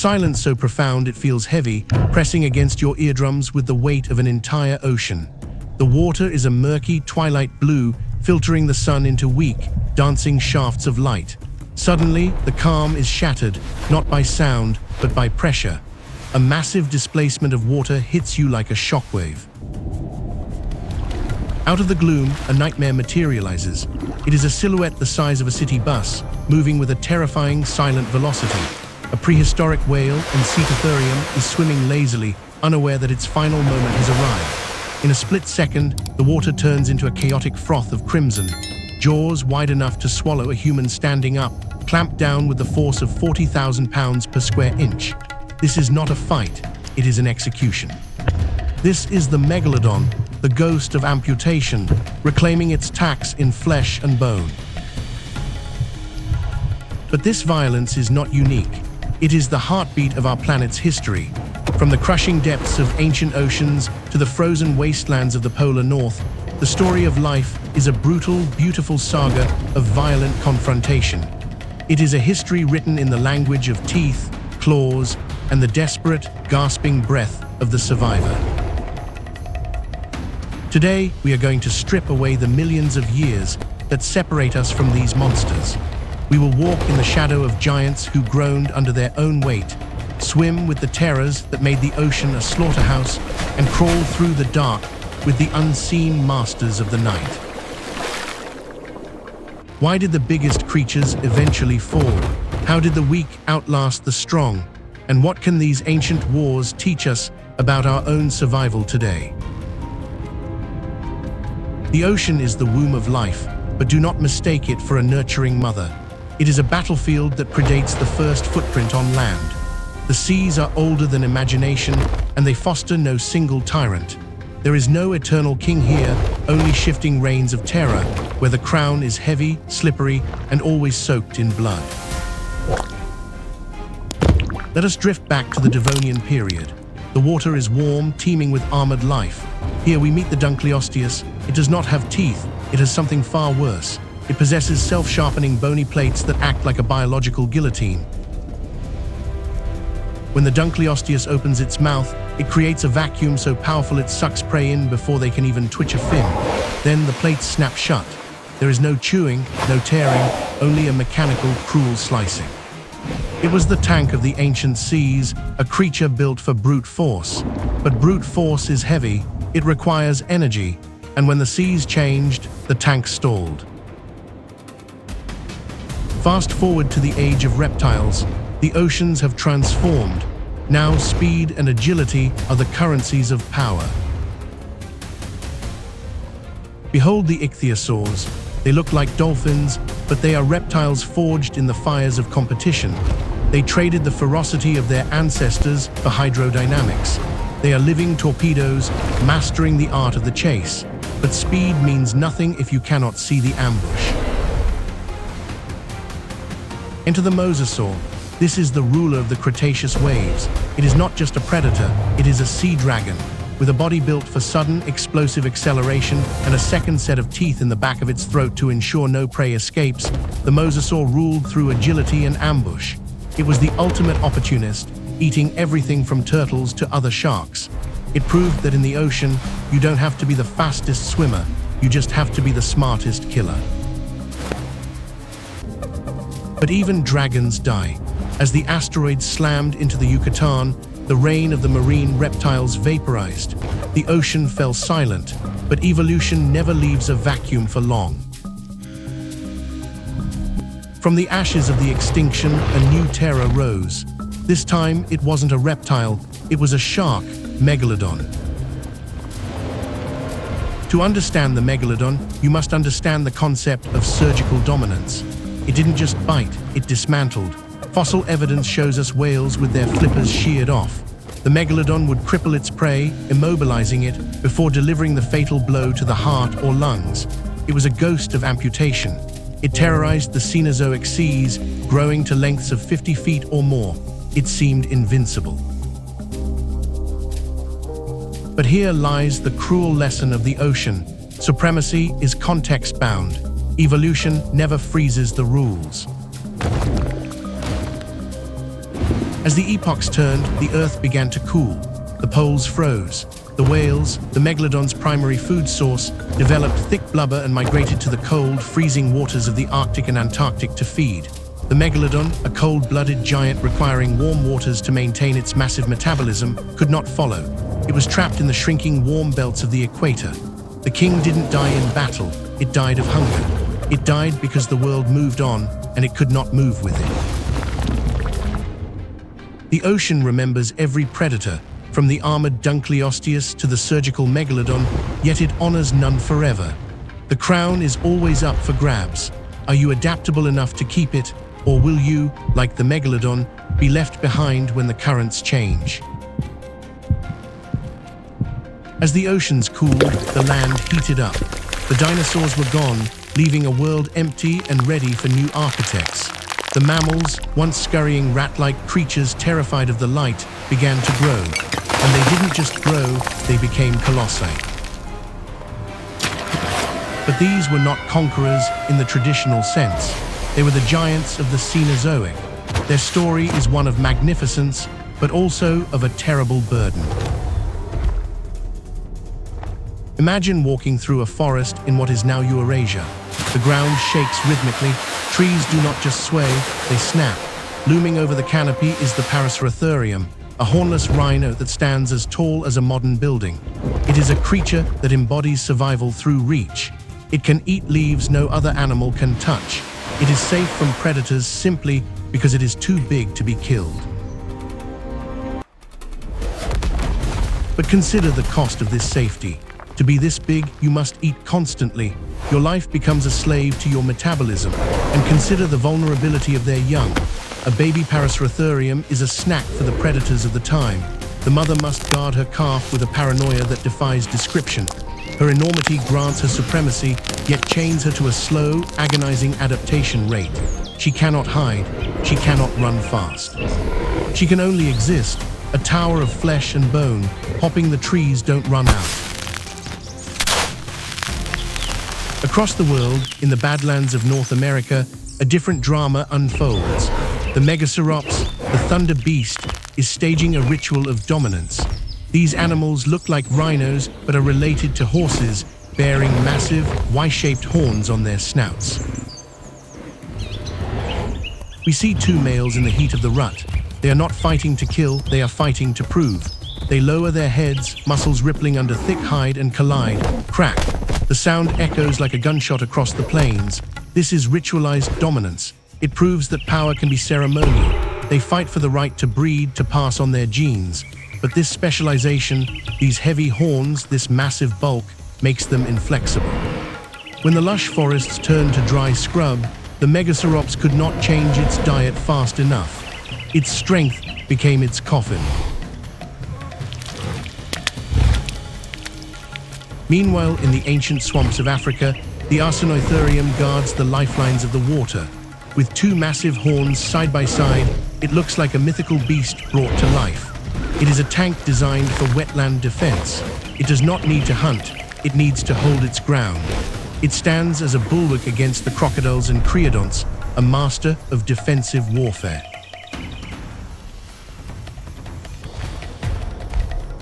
silence so profound it feels heavy, pressing against your eardrums with the weight of an entire ocean. The water is a murky twilight blue, filtering the sun into weak, dancing shafts of light. Suddenly, the calm is shattered, not by sound, but by pressure. A massive displacement of water hits you like a shockwave. Out of the gloom, a nightmare materializes. It is a silhouette the size of a city bus, moving with a terrifying, silent velocity. A prehistoric whale and Cetatherium is swimming lazily, unaware that its final moment has arrived. In a split second, the water turns into a chaotic froth of crimson. Jaws wide enough to swallow a human standing up, clamped down with the force of 40,000 pounds per square inch. This is not a fight, it is an execution. This is the Megalodon, the ghost of amputation, reclaiming its tax in flesh and bone. But this violence is not unique. It is the heartbeat of our planet's history. From the crushing depths of ancient oceans to the frozen wastelands of the polar north, the story of life is a brutal, beautiful saga of violent confrontation. It is a history written in the language of teeth, claws, and the desperate, gasping breath of the survivor. Today, we are going to strip away the millions of years that separate us from these monsters. We will walk in the shadow of giants who groaned under their own weight, swim with the terrors that made the ocean a slaughterhouse, and crawl through the dark with the unseen masters of the night. Why did the biggest creatures eventually fall? How did the weak outlast the strong? And what can these ancient wars teach us about our own survival today? The ocean is the womb of life, but do not mistake it for a nurturing mother. It is a battlefield that predates the first footprint on land. The seas are older than imagination, and they foster no single tyrant. There is no eternal king here, only shifting reigns of terror, where the crown is heavy, slippery, and always soaked in blood. Let us drift back to the Devonian period. The water is warm, teeming with armored life. Here we meet the Dunkleosteus. It does not have teeth, it has something far worse. It possesses self-sharpening bony plates that act like a biological guillotine. When the Dunkleosteus opens its mouth, it creates a vacuum so powerful it sucks prey in before they can even twitch a fin. Then the plates snap shut. There is no chewing, no tearing, only a mechanical, cruel slicing. It was the tank of the ancient seas, a creature built for brute force. But brute force is heavy, it requires energy, and when the seas changed, the tank stalled. Fast forward to the age of reptiles, the oceans have transformed. Now speed and agility are the currencies of power. Behold the ichthyosaurs. They look like dolphins, but they are reptiles forged in the fires of competition. They traded the ferocity of their ancestors for hydrodynamics. They are living torpedoes, mastering the art of the chase. But speed means nothing if you cannot see the ambush. Enter the mosasaur. This is the ruler of the Cretaceous waves. It is not just a predator, it is a sea dragon. With a body built for sudden, explosive acceleration and a second set of teeth in the back of its throat to ensure no prey escapes, the mosasaur ruled through agility and ambush. It was the ultimate opportunist, eating everything from turtles to other sharks. It proved that in the ocean, you don't have to be the fastest swimmer, you just have to be the smartest killer. But even dragons die. As the asteroid slammed into the Yucatan, the reign of the marine reptiles vaporized. The ocean fell silent, but evolution never leaves a vacuum for long. From the ashes of the extinction, a new terror rose. This time, it wasn't a reptile, it was a shark, Megalodon. To understand the Megalodon, you must understand the concept of surgical dominance. It didn't just bite, it dismantled. Fossil evidence shows us whales with their flippers sheared off. The Megalodon would cripple its prey, immobilizing it, before delivering the fatal blow to the heart or lungs. It was a ghost of amputation. It terrorized the Cenozoic seas, growing to lengths of 50 feet or more. It seemed invincible. But here lies the cruel lesson of the ocean. Supremacy is context-bound. Evolution never freezes the rules. As the epochs turned, the Earth began to cool. The poles froze. The whales, the megalodon's primary food source, developed thick blubber and migrated to the cold, freezing waters of the Arctic and Antarctic to feed. The megalodon, a cold-blooded giant requiring warm waters to maintain its massive metabolism, could not follow. It was trapped in the shrinking warm belts of the equator. The king didn't die in battle, it died of hunger. It died because the world moved on, and it could not move with it. The ocean remembers every predator, from the armored Dunkleosteus to the surgical Megalodon, yet it honors none forever. The crown is always up for grabs. Are you adaptable enough to keep it, or will you, like the Megalodon, be left behind when the currents change? As the oceans cooled, the land heated up. The dinosaurs were gone, leaving a world empty and ready for new architects. The mammals, once scurrying rat-like creatures terrified of the light, began to grow. And they didn't just grow, they became colossi. But these were not conquerors in the traditional sense. They were the giants of the Cenozoic. Their story is one of magnificence, but also of a terrible burden. Imagine walking through a forest in what is now Eurasia. The ground shakes rhythmically, trees do not just sway, they snap. Looming over the canopy is the Prehistoric, a hornless rhino that stands as tall as a modern building. It is a creature that embodies survival through reach. It can eat leaves no other animal can touch. It is safe from predators simply because it is too big to be killed. But consider the cost of this safety. To be this big, you must eat constantly. Your life becomes a slave to your metabolism. And consider the vulnerability of their young. A baby Prehistoric is a snack for the predators of the time. The mother must guard her calf with a paranoia that defies description. Her enormity grants her supremacy, yet chains her to a slow, agonizing adaptation rate. She cannot hide. She cannot run fast. She can only exist, a tower of flesh and bone, hopping the trees don't run out. Across the world, in the Badlands of North America, a different drama unfolds. The Megacerops, the thunder beast, is staging a ritual of dominance. These animals look like rhinos, but are related to horses, bearing massive, Y-shaped horns on their snouts. We see two males in the heat of the rut. They are not fighting to kill, they are fighting to prove. They lower their heads, muscles rippling under thick hide, and collide. Crack. The sound echoes like a gunshot across the plains. This is ritualized dominance. It proves that power can be ceremonial. They fight for the right to breed, to pass on their genes. But this specialization, these heavy horns, this massive bulk, makes them inflexible. When the lush forests turned to dry scrub, the Megacerops could not change its diet fast enough. Its strength became its coffin. Meanwhile, in the ancient swamps of Africa, the Arsinoitherium guards the lifelines of the water. With two massive horns side by side, it looks like a mythical beast brought to life. It is a tank designed for wetland defense. It does not need to hunt, it needs to hold its ground. It stands as a bulwark against the crocodiles and creodonts, a master of defensive warfare.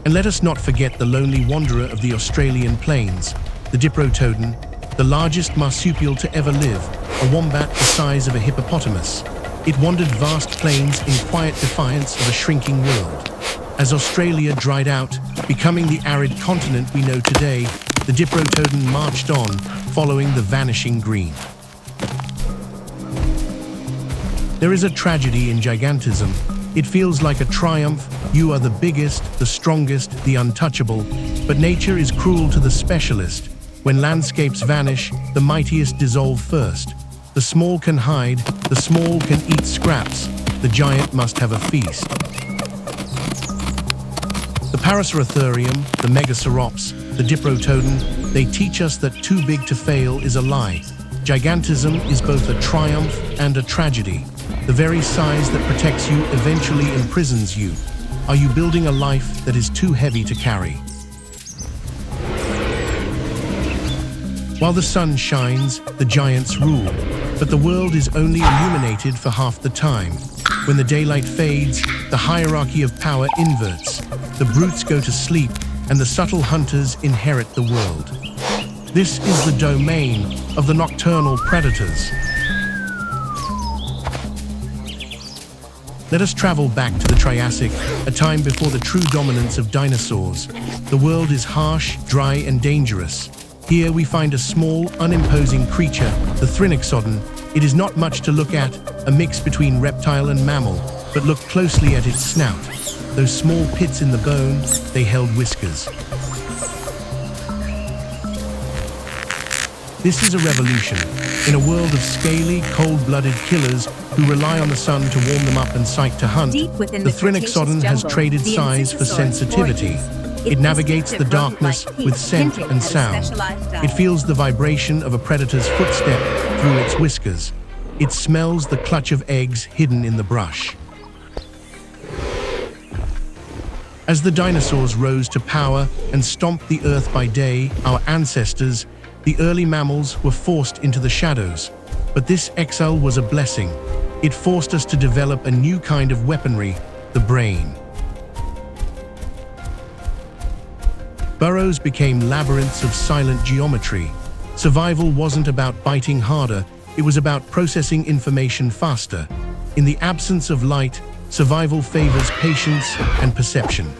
And let us not forget the lonely wanderer of the Australian plains, the Diprotodon, the largest marsupial to ever live, a wombat the size of a hippopotamus. It wandered vast plains in quiet defiance of a shrinking world. As Australia dried out, becoming the arid continent we know today, the Diprotodon marched on, following the vanishing green. There is a tragedy in gigantism. It feels like a triumph. You are the biggest, the strongest, the untouchable. But nature is cruel to the specialist. When landscapes vanish, the mightiest dissolve first. The small can hide, the small can eat scraps. The giant must have a feast. The Prehistoric, the Megacerops, the Diprotodon, they teach us that too big to fail is a lie. Gigantism is both a triumph and a tragedy. The very size that protects you eventually imprisons you. Are you building a life that is too heavy to carry? While the sun shines, the giants rule. But the world is only illuminated for half the time. When the daylight fades, the hierarchy of power inverts. The brutes go to sleep, and the subtle hunters inherit the world. This is the domain of the nocturnal predators. Let us travel back to the Triassic, a time before the true dominance of dinosaurs. The world is harsh, dry, and dangerous. Here we find a small, unimposing creature, the Thrinoxodon. It is not much to look at, a mix between reptile and mammal, but look closely at its snout. Those small pits in the bone, they held whiskers. This is a revolution. In a world of scaly, cold-blooded killers who rely on the sun to warm them up and sight to hunt, the Thrinoxodon has traded size for sensitivity. It navigates the darkness with scent and sound. It feels the vibration of a predator's footstep through its whiskers. It smells the clutch of eggs hidden in the brush. As the dinosaurs rose to power and stomped the earth by day, our ancestors, the early mammals, were forced into the shadows. But this exile was a blessing. It forced us to develop a new kind of weaponry, the brain. Burrows became labyrinths of silent geometry. Survival wasn't about biting harder, it was about processing information faster. In the absence of light, survival favors patience and perception.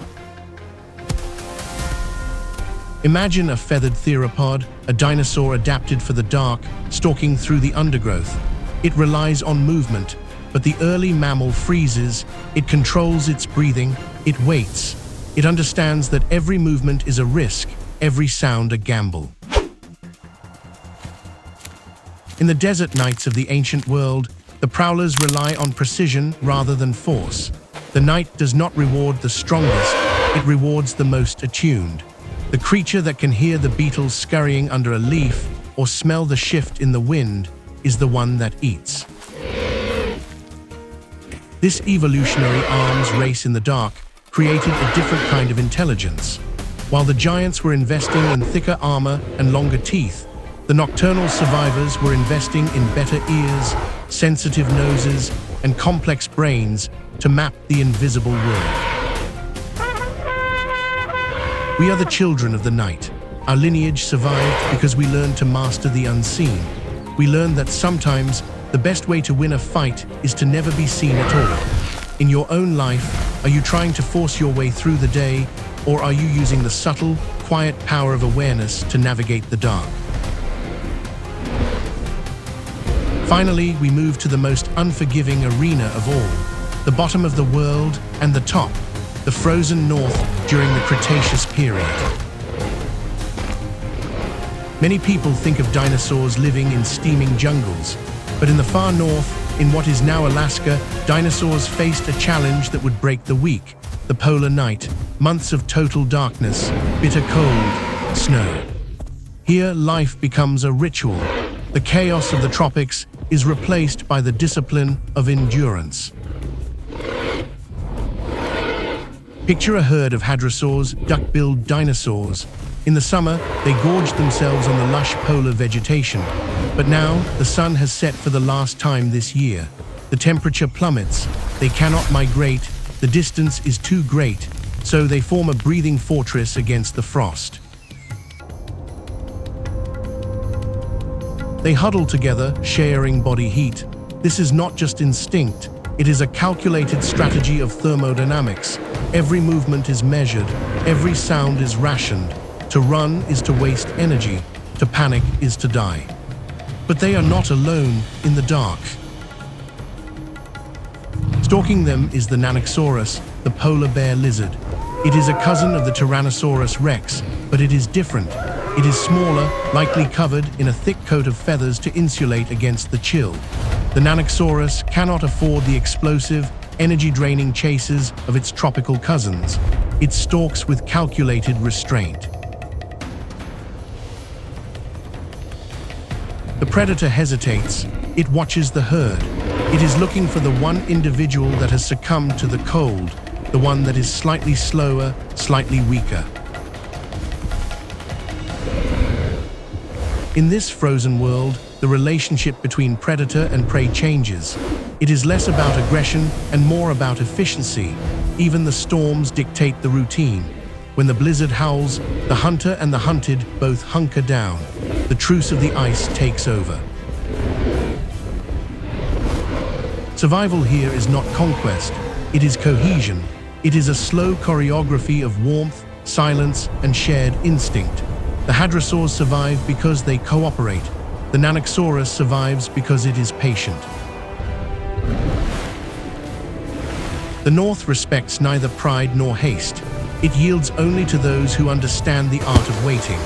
Imagine a feathered theropod, a dinosaur adapted for the dark, stalking through the undergrowth. It relies on movement, but the early mammal freezes. It controls its breathing, it waits. It understands that every movement is a risk, every sound a gamble. In the desert nights of the ancient world, the prowlers rely on precision rather than force. The night does not reward the strongest, it rewards the most attuned. The creature that can hear the beetles scurrying under a leaf or smell the shift in the wind is the one that eats. This evolutionary arms race in the dark created a different kind of intelligence. While the giants were investing in thicker armor and longer teeth, the nocturnal survivors were investing in better ears, sensitive noses, and complex brains to map the invisible world. We are the children of the night. Our lineage survived because we learned to master the unseen. We learned that sometimes the best way to win a fight is to never be seen at all. In your own life, are you trying to force your way through the day, or are you using the subtle, quiet power of awareness to navigate the dark? Finally, we move to the most unforgiving arena of all, the bottom of the world and the top, the frozen north during the Cretaceous period. Many people think of dinosaurs living in steaming jungles, but in the far north, in what is now Alaska, dinosaurs faced a challenge that would break the weak: the polar night, months of total darkness, bitter cold, snow. Here, life becomes a ritual. The chaos of the tropics is replaced by the discipline of endurance. Picture a herd of hadrosaurs, duck-billed dinosaurs. In the summer, they gorged themselves on the lush polar vegetation. But now, the sun has set for the last time this year. The temperature plummets. They cannot migrate. The distance is too great. So they form a breathing fortress against the frost. They huddle together, sharing body heat. This is not just instinct. It is a calculated strategy of thermodynamics. Every movement is measured. Every sound is rationed. To run is to waste energy. To panic is to die. But they are not alone in the dark. Stalking them is the Nanoxaurus, the polar bear lizard. It is a cousin of the Tyrannosaurus rex, but it is different. It is smaller, likely covered in a thick coat of feathers to insulate against the chill. The Nanoxaurus cannot afford the explosive, energy-draining chases of its tropical cousins. It stalks with calculated restraint. The predator hesitates. It watches the herd. It is looking for the one individual that has succumbed to the cold, the one that is slightly slower, slightly weaker. In this frozen world, the relationship between predator and prey changes. It is less about aggression and more about efficiency. Even the storms dictate the routine. When the blizzard howls, the hunter and the hunted both hunker down. The truce of the ice takes over. Survival here is not conquest, it is cohesion. It is a slow choreography of warmth, silence, and shared instinct. The hadrosaurs survive because they cooperate. The Nanoxaurus survives because it is patient. The North respects neither pride nor haste. It yields only to those who understand the art of waiting.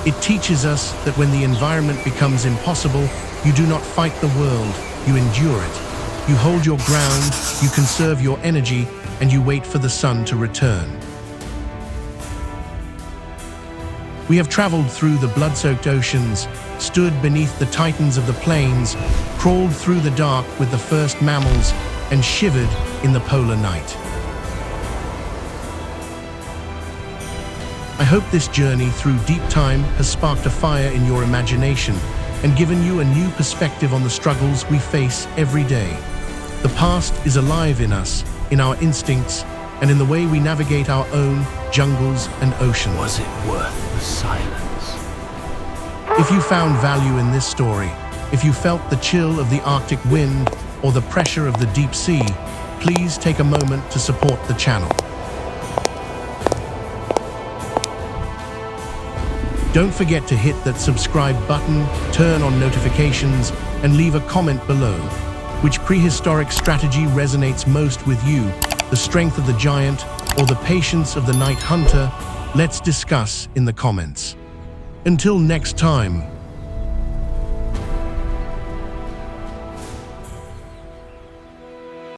It teaches us that when the environment becomes impossible, you do not fight the world, you endure it. You hold your ground, you conserve your energy, and you wait for the sun to return. We have traveled through the blood-soaked oceans, stood beneath the titans of the plains, crawled through the dark with the first mammals, and shivered in the polar night. I hope this journey through deep time has sparked a fire in your imagination and given you a new perspective on the struggles we face every day. The past is alive in us, in our instincts, and in the way we navigate our own jungles and oceans. Was it worth the silence? If you found value in this story, if you felt the chill of the Arctic wind or the pressure of the deep sea, please take a moment to support the channel. Don't forget to hit that subscribe button, turn on notifications, and leave a comment below. Which prehistoric strategy resonates most with you? The strength of the giant or the patience of the night hunter? Let's discuss in the comments. Until next time.